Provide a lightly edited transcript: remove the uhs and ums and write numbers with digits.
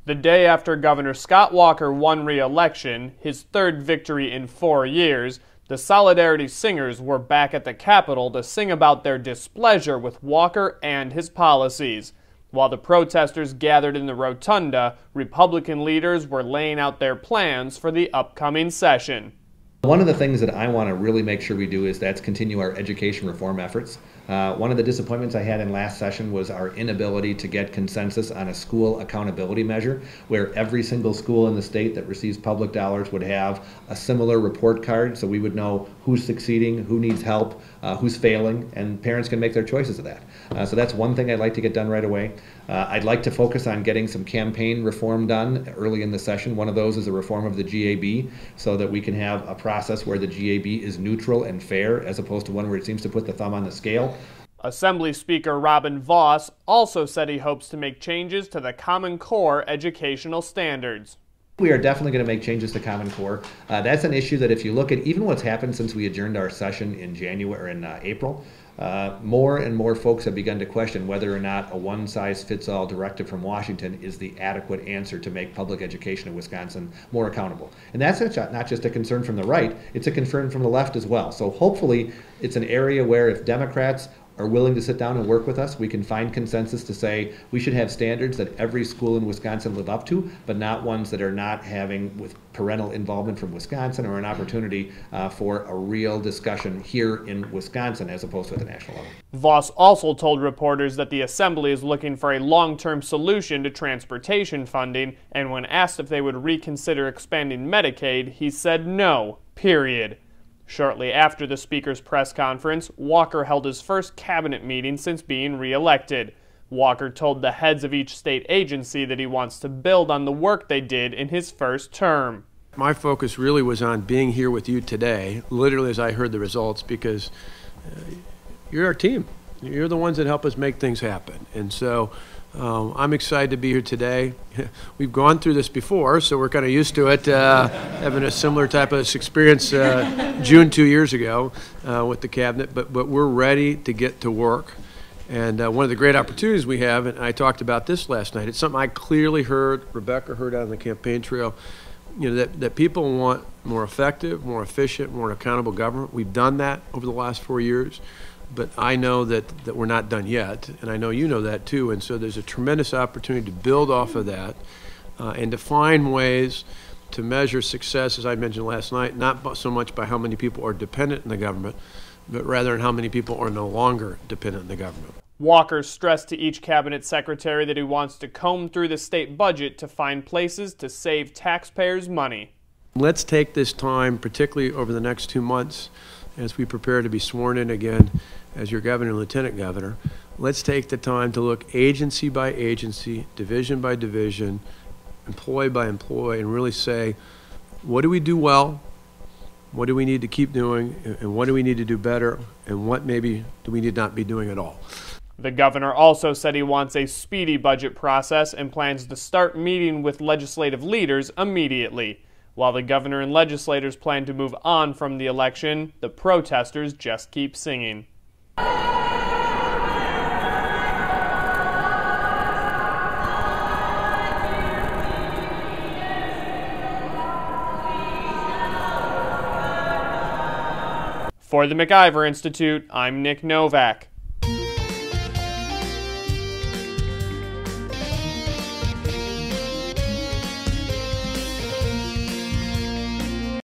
The day after Governor Scott Walker won re-election, his third victory in 4 years, the Solidarity Singers were back at the Capitol to sing about their displeasure with Walker and his policies. While the protesters gathered in the Rotunda, Republican leaders were laying out their plans for the upcoming session. One of the things that I want to really make sure we do is continue our education reform efforts. One of the disappointments I had in last session was our inability to get consensus on a school accountability measure, where every single school in the state that receives public dollars would have a similar report card, so we would know who's succeeding, who needs help, who's failing, and parents can make their choices of that. So that's one thing I'd like to get done right away. I'd like to focus on getting some campaign reform done early in the session. One of those is a reform of the GAB, so that we can have a process where the GAB is neutral and fair, as opposed to one where it seems to put the thumb on the scale. Assembly Speaker Robin Vos also said he hopes to make changes to the Common Core educational standards. We are definitely going to make changes to Common Core. That's an issue that if you look at even what's happened since we adjourned our session in April, more and more folks have begun to question whether or not a one-size-fits-all directive from Washington is the adequate answer to make public education in Wisconsin more accountable. And that's not just a concern from the right, it's a concern from the left as well. So hopefully it's an area where if Democrats are willing to sit down and work with us, we can find consensus to say we should have standards that every school in Wisconsin live up to, but not ones that are not having with parental involvement from Wisconsin or an opportunity for a real discussion here in Wisconsin as opposed to at the national level. Vos also told reporters that the Assembly is looking for a long-term solution to transportation funding, and when asked if they would reconsider expanding Medicaid, he said no, period. Shortly after the Speaker's press conference, Walker held his first cabinet meeting since being re-elected. Walker told the heads of each state agency that he wants to build on the work they did in his first term. My focus really was on being here with you today, literally as I heard the results, because you're our team. You're the ones that help us make things happen. And so I'm excited to be here today. We've gone through this before, so we're kind of used to it, having a similar type of experience June 2 years ago with the cabinet, but we're ready to get to work. And one of the great opportunities we have, and I talked about this last night, it's something I clearly heard, Rebecca heard out on the campaign trail, that people want more effective, more efficient, more accountable government. We've done that over the last 4 years. But I know that we're not done yet, and I know you know that too, and so there's a tremendous opportunity to build off of that and to find ways to measure success, as I mentioned last night, not so much by how many people are dependent on the government, but rather in how many people are no longer dependent on the government. Walker stressed to each cabinet secretary that he wants to comb through the state budget to find places to save taxpayers' money. Let's take this time, particularly over the next 2 months, as we prepare to be sworn in again as your governor and lieutenant governor, let's take the time to look agency by agency, division by division, employee by employee, and really say, what do we do well? What do we need to keep doing? And what do we need to do better? And what maybe do we need not be doing at all? The governor also said he wants a speedy budget process and plans to start meeting with legislative leaders immediately. While the governor and legislators plan to move on from the election, the protesters just keep singing. For the MacIver Institute, I'm Nick Novak.